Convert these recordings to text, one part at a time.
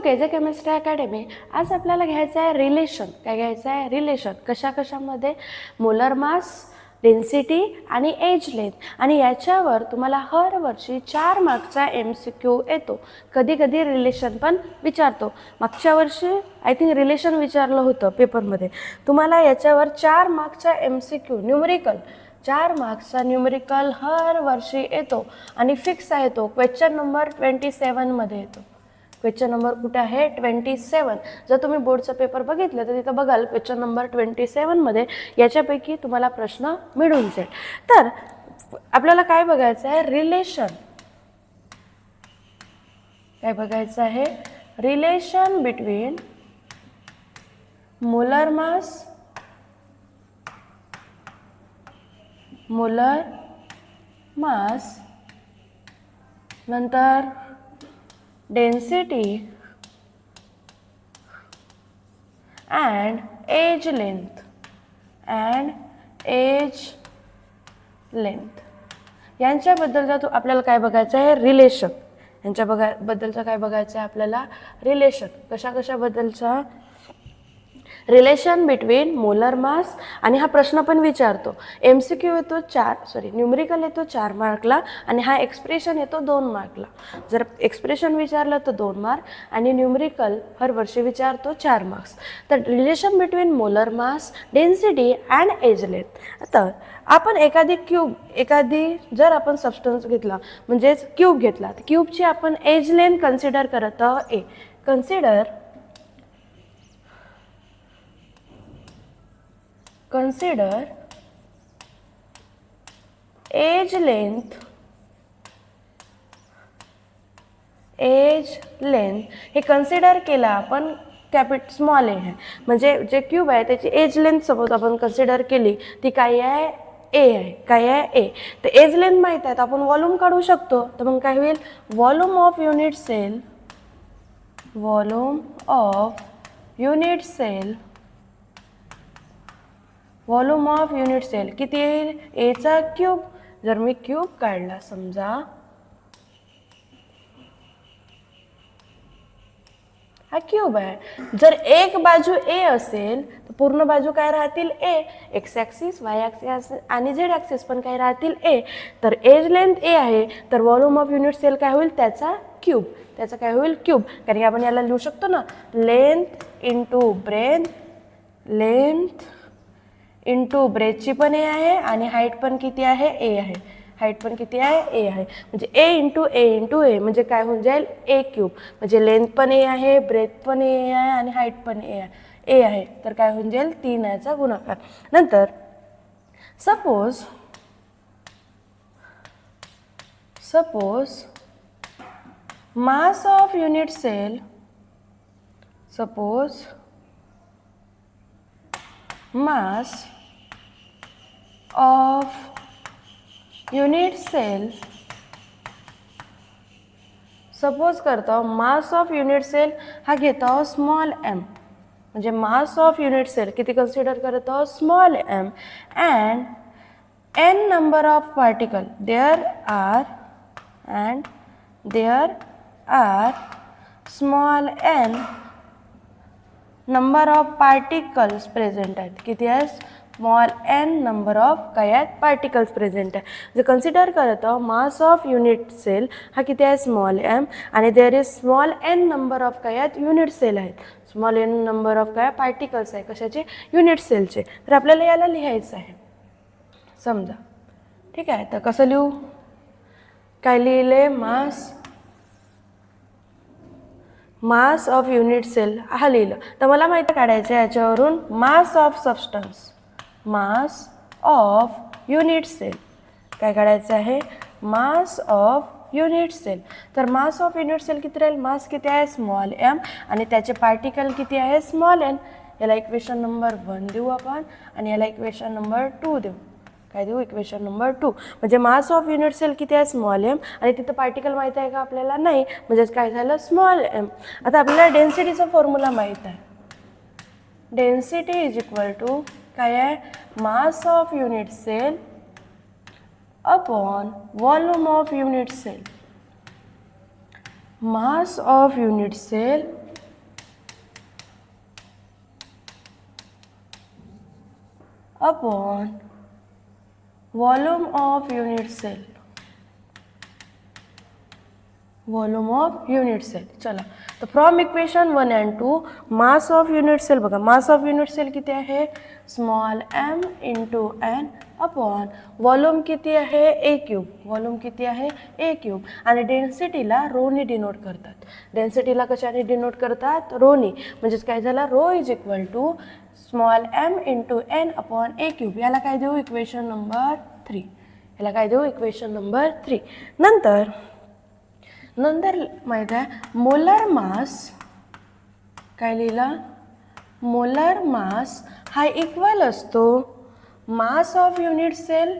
के जे chemistry academy. आज आपल्याला घ्यायचं आहे रिलेशन. काय घ्यायचं आहे? रिलेशन. कशामध्ये? मोलर मास, डेन्सिटी आणि एज लेंथ. आणि याच्यावर तुम्हाला हर वर्षी 4 मार्कचा MCQ येतो. कधी कधी रिलेशन पण विचारतो. मागच्या वर्षी आय थिंक रिलेशन विचारलं होतं पेपरमध्ये. तुम्हाला याच्यावर 4 मार्कचा MCQ न्यूमरिकल 4 मार्क्सचा न्यूमरिकल हर वर्षी येतो आणि फिक्स आहे तो. क्वेश्चन नंबर 27मध्ये येतो. क्वेश्चन नंबर कुठे आहे? 27. जर तुम्ही बोर्डचा पेपर बघितलं तर तिथं बघाल क्वेश्चन नंबर 27मध्ये याच्यापैकी तुम्हाला प्रश्न मिळून जाईल. तर आपल्याला काय बघायचं आहे? रिलेशन. काय बघायचं आहे? रिलेशन बिटवीन मोलर मास नंतर डेन्सिटी and age length यांच्याबद्दलचा आपल्याला काय बघायचं आहे? रिलेशन. यांच्याबद्दलचं काय बघायचं आहे आपल्याला? रिलेशन. कशाबद्दलचा? Relation between molar mass. आणि हा प्रश्न पण विचारतो. MCQ येतो न्यूमरिकल येतो 4 मार्कला आणि हा एक्सप्रेशन येतो 2 मार्कला. जर एक्सप्रेशन विचारलं तर 2 मार्क आणि न्यूमरिकल हर वर्षी विचारतो 4 मार्क्स. तर relation between molar mass, density and edge length. तर आपण जर आपण सबस्टन्स घेतला म्हणजेच क्यूब घेतला तर क्यूबची आपण एज लेंथ कन्सिडर करत आहोत. Consider age length हे कन्सिडर केला आपण स्मॉल ए आहे. म्हणजे जे क्यूब आहे त्याची एज लेंथ सपोज आपण कन्सिडर केली ती काय आहे? ए आहे. काय आहे? ए. तर एज लेंथ माहीत आहे तर आपण व्हॉल्यूम काढू शकतो. तर मग काय होईल? व्हॉल्यूम ऑफ युनिट सेल किती येईल? एचा क्यूब. जर मी क्यूब काढला समजा हा क्यूब आहे. जर एक बाजू ए असेल तर पूर्ण बाजू काय राहतील? ए. एक्स ॲक्सिस, वाय ॲक्सिस आणि झेड ॲक्सिस पण काय राहतील? ए. तर एज लेंथ ए आहे तर व्हॉल्यूम ऑफ युनिट सेल काय होईल? त्याचा क्यूब. काय होईल? क्यूब. कारण की आपण याला लिहू शकतो ना लेंथ इंटू ब्रेथची पण ए आहे आणि हाईट पण किती आहे? ए आहे. ए आहे. म्हणजे ए इंटू ए म्हणजे काय होऊन जाईल? ए क्यूब. म्हणजे लेंथ पण ए आहे, ब्रेथ पण ए आहे आणि हाईट पण ए आहे. तर काय होऊन जाईल? 3 याचा गुणाकार. नंतर suppose mass of unit cell suppose करतो मास ऑफ युनिट सेल हा घेतो स्मॉल एम. म्हणजे मास ऑफ युनिट सेल किती कन्सिडर करतो? Small M. And n number of particle there are small n number of particles present आहेत. किती आहे? Small n number of काय आहेत? पार्टिकल्स प्रेझेंट आहे. जर कन्सिडर करत मास ऑफ युनिट सेल हा किती आहे? Small m. आणि there is small n number of काय आहेत? युनिट सेल आहेत. स्मॉल n नंबर ऑफ काय? पार्टिकल्स आहे. कशाचे? युनिट सेलचे. तर आपल्याला याला लिहायचं आहे समजा. ठीक आहे. तर कसं लिहू? काय लिहिले? मास ऑफ युनिट सेल हा लिहिलं. तर मला माहिती काढायचं आहे याच्यावरून मास ऑफ युनिट सेल. काय काढायचं आहे? Mass of unit cell. तर मास ऑफ युनिट सेल किती राहील? मास किती आहे? Small M. आणि त्याचे पार्टिकल किती आहे? Small N. याला इक्वेशन नंबर 1 देऊ आपण आणि याला इक्वेशन नंबर 2 देऊ. काय देऊ? Equation number 2. म्हणजे मास ऑफ युनिट सेल किती आहे? Small M. आणि तिथं पार्टिकल माहीत आहे का आपल्याला? नाही. म्हणजेच काय झालं? Small M. आता आपल्याला डेन्सिटीचा फॉर्म्युला माहीत आहे. डेन्सिटी इज इक्वल टू काय आहे? Mass of unit cell upon volume of unit cell. Mass of unit cell upon volume of unit cell, volume of unit cell. चला, तर from equation 1 and 2 mass of unit cell बघा, mass of unit cell किती आहे, small m into n upon volume किती आहे, ए cube, volume किती आहे, ए cube. आणि डेन्सिटीला रोनी डिनोट करतात. डेन्सिटीला कशाने डिनोट करतात, रोनी. म्हणजेच काय झालं, rho is equal to small m into n upon a cube. याला काय देऊ, इक्वेशन नंबर 3. याला काय देऊ, इक्वेशन नंबर 3. नंतर माहीत आहे मोलर मास, काय लिहिला, मोलर मास हा इक्वल असतो mass of unit cell,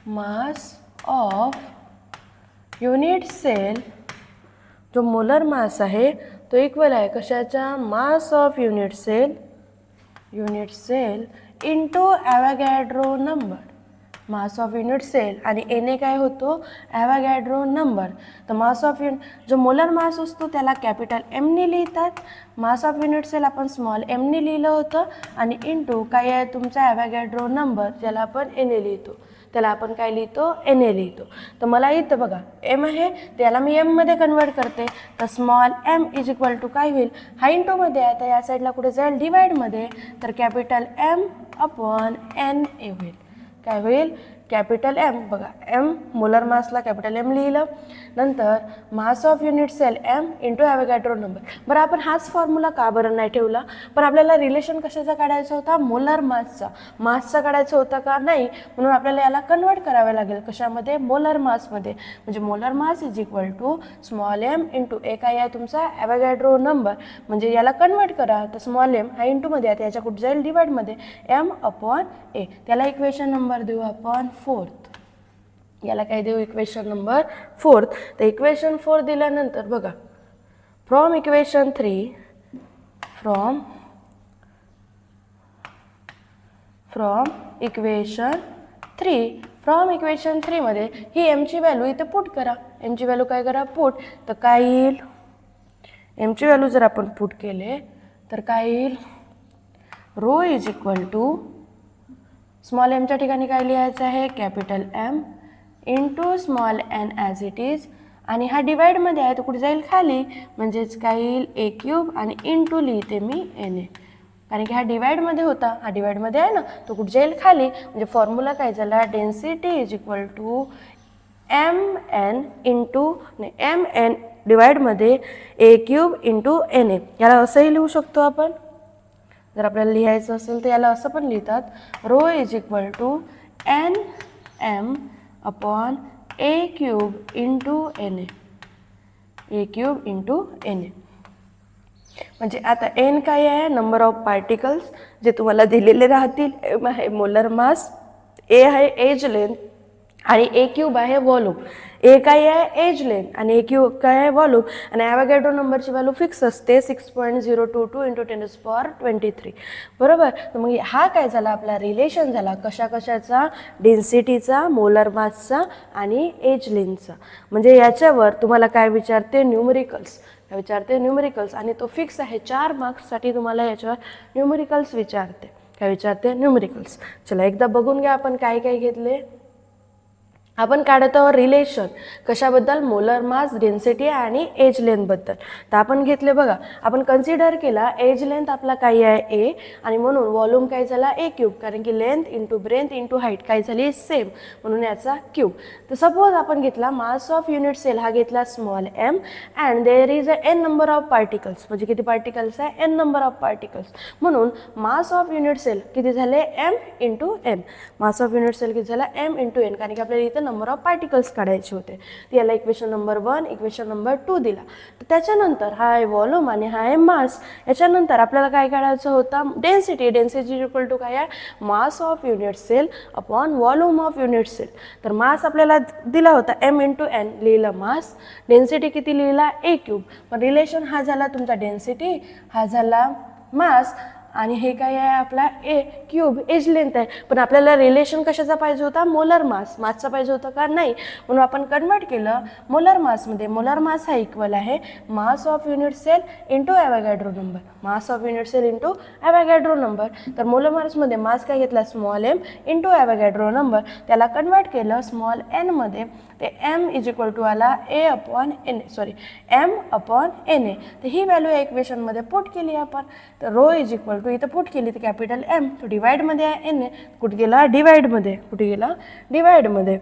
mass of unit cell. जो मोलर मास आहे तो इक्वल आहे कशाच्या, mass of unit cell, unit cell into Avogadro number. Mass of unit cell आणि एने काय होतो, ॲव्होगॅड्रो नंबर. तर मास ऑफ जो मोलर मास असतो त्याला कॅपिटल एमने लिहितात, मास ऑफ युनिट सेल आपण स्मॉल एमने लिहिलं होतं, आणि इंटू काय आहे तुमचा ॲव्होगॅड्रो नंबर, ज्याला आपण एने लिहितो, त्याला आपण काय लिहितो, एने लिहितो. तर मला इथं बघा एम आहे, त्याला मी एममध्ये कन्वर्ट करते. तर small M is equal to काय होईल, हा इंटूमध्ये आहे तर या साईडला कुठे जाईल, डिवाइडमध्ये. तर capital M upon N A होईल. काय होईल, कॅपिटल एम बघा, एम मोलर मासला कॅपिटल एम लिहिलं. नंतर mass of unit cell M into Avogadro number. बरं, आपण हाच फॉर्म्युला का बरं नाही ठेवला, पण आपल्याला रिलेशन कशाचा काढायचा होता, मोलर मासचा, मासचा काढायचा होता का नाही, म्हणून आपल्याला याला कन्वर्ट करावे लागेल कशामध्ये, मोलर मासमध्ये. म्हणजे molar mass is equal to small M into A काय आहे तुमचा, ॲव्होगॅड्रो नंबर. म्हणजे याला कन्वर्ट करा, तर स्मॉल एम हा इंटूमध्ये आहे, याच्या कुठे जाईल, डिवाइडमध्ये, एम अपॉन ए. त्याला इक्वेशन नंबर देऊ आपण 4. याला काय देऊ, इक्वेशन नंबर 4. तर इक्वेशन 4 दिल्यानंतर बघा, फ्रॉम इक्वेशन 3, फ्रॉम इक्वेशन 3 मध्ये ही एमची व्हॅल्यू इथे पुट करा. एमची व्हॅल्यू काय करा, पुट. तर काय येईल, एमची व्हॅल्यू जर आपण पुट केले तर काय येईल, rho is equal to small एमच्या ठिकाणी काय लिहायचं आहे, capital M into small N as it is. आणि हा डिवाइडमध्ये आहे तो कुठे जाईल, खाली. म्हणजेच काय येईल, ए क्यूब आणि इंटू लिहिते मी एन ए, कारण की हा डिवाइडमध्ये होता, हा डिवाइडमध्ये आहे ना, तो कुठे जाईल, खाली. म्हणजे फॉर्म्युला काय झाला, density is equal to M N into M N डिवाइडमध्ये A cube into N A. याला असंही लिहू शकतो आपण, जर आपल्याला लिहायचं असेल तर याला असं पण लिहितात, rho is equal to N M upon a cube into N A, a cube into N A. म्हणजे आता एन काय आहे, नंबर ऑफ पार्टिकल्स जे तुम्हाला दिलेले राहतील. एम आहे मोलर मास, ए आहे एज लेंथ आणि ए क्यूब आहे वॉल्यूम. ए काय आहे, एज लेंथ, आणि ए क्यूब काय आहे, वॉल्यूम. आणि ॲव्होगॅड्रो नंबरची व्हॅल्यू फिक्स असते 6.022 इंटू 10⁻23. बरोबर. तर मग हा काय झाला, आपला रिलेशन झाला कशाचा, डेन्सिटीचा, मोलर मासचा आणि एज लेंथचा. म्हणजे याच्यावर तुम्हाला काय विचारते, न्यूमरिकल्स विचारते, न्यूमरिकल्स. आणि तो फिक्स आहे, 4 मार्क्ससाठी तुम्हाला याच्यावर न्यूमरिकल्स विचारते. काय विचारते, न्यूमरिकल्स. चला एकदा बघून घ्या आपण काय काय घेतले. आपण काढत आहोत रिलेशन कशाबद्दल, मोलर मास, डेन्सिटी आणि एज लेंथबद्दल. तर आपण घेतले बघा, आपण कन्सिडर केला एज लेंथ आपला काय आहे, ए, आणि म्हणून वॉल्यूम काय झाला, ए क्यूब, कारण की लेंथ इंटू ब्रेंथ इंटू हाईट काय झाली, सेम, म्हणून याचा क्यूब. तर सपोज आपण घेतला मास ऑफ युनिट सेल, हा घेतला small M, and there is a N number of particles. म्हणजे किती पार्टिकल्स आहे, एन नंबर ऑफ पार्टिकल्स. म्हणून मास ऑफ युनिट सेल किती झाले, M into N. Mass of unit cell किती झाला, एम इंटू एन, कारण की आपल्याला इथं नंबर ऑफ पार्टिकल्स काढायचे होते. याला इक्वेशन नंबर 1, इक्वेशन नंबर 2 दिला. तर त्याच्यानंतर हा आहे वॉल्यूम आणि हा आहे मास. याच्यानंतर आपल्याला काय काढायचं होतं, डेन्सिटी. डेन्सिटी इक्वल टू काय आहे, mass of unit cell upon volume of unit cell. तर मास आपल्याला दिला होता एम इंटू एन, लिहिलं मास. डेन्सिटी किती लिहिला, ए क्यूब. पण रिलेशन हा झाला तुमचा डेन्सिटी, हा झाला मास, आणि हे काय आहे आपला ए क्यूब एज लेंथ आहे. पण आपल्याला रिलेशन कशाचा पाहिजे होता, मोलर मासचा पाहिजे होता का नाही, म्हणून आपण कन्वर्ट केलं मोलर मासमध्ये. मोलर मास हा इक्वल आहे mass of unit cell into Avogadro number, mass of unit cell into Avogadro number. तर मोलर मासमध्ये मास काय घेतला, small M into Avogadro number, त्याला कन्वर्ट केलं स्मॉल एनमध्ये, ते एम इज इक्वल टू आला A upon N M upon N A. तर ही व्हॅल्यू या इक्वेशनमध्ये पुट केली आपण. तर रो इज इक्वल टू इथं पुट केली तर कॅपिटल एम, तो डिवाइडमध्ये आहे एन ए, कुठे गेला डिवाइडमध्ये, कुठे गेला डिवाइडमध्ये.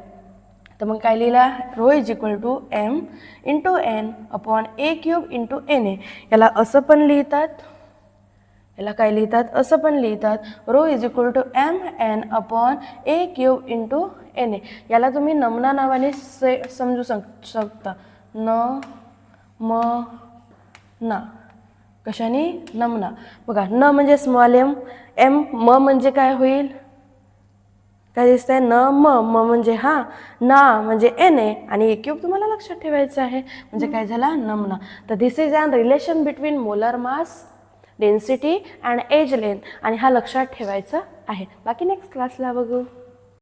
तर मग काय लिहिला, rho is equal to M into N upon a cube into N A. याला असं पण लिहितात, याला काय लिहितात, असं पण लिहितात, rho is equal to M N upon a cube into N A. याला तुम्ही नमना नावाने समजू शकता, न म ना, कशाने, नमना. बघा, न म्हणजे स्मॉल एम, एम, म म्हणजे काय होईल, काय दिसतंय, न म, म म्हणजे हा ना म्हणजे एन ए, आणि ए क्यूब तुम्हाला लक्षात ठेवायचं आहे, म्हणजे काय झाला, नमना. तर this is an relation between molar mass, density and edge length, आणि हा लक्षात ठेवायचा आहे. बाकी नेक्स्ट क्लासला बघू.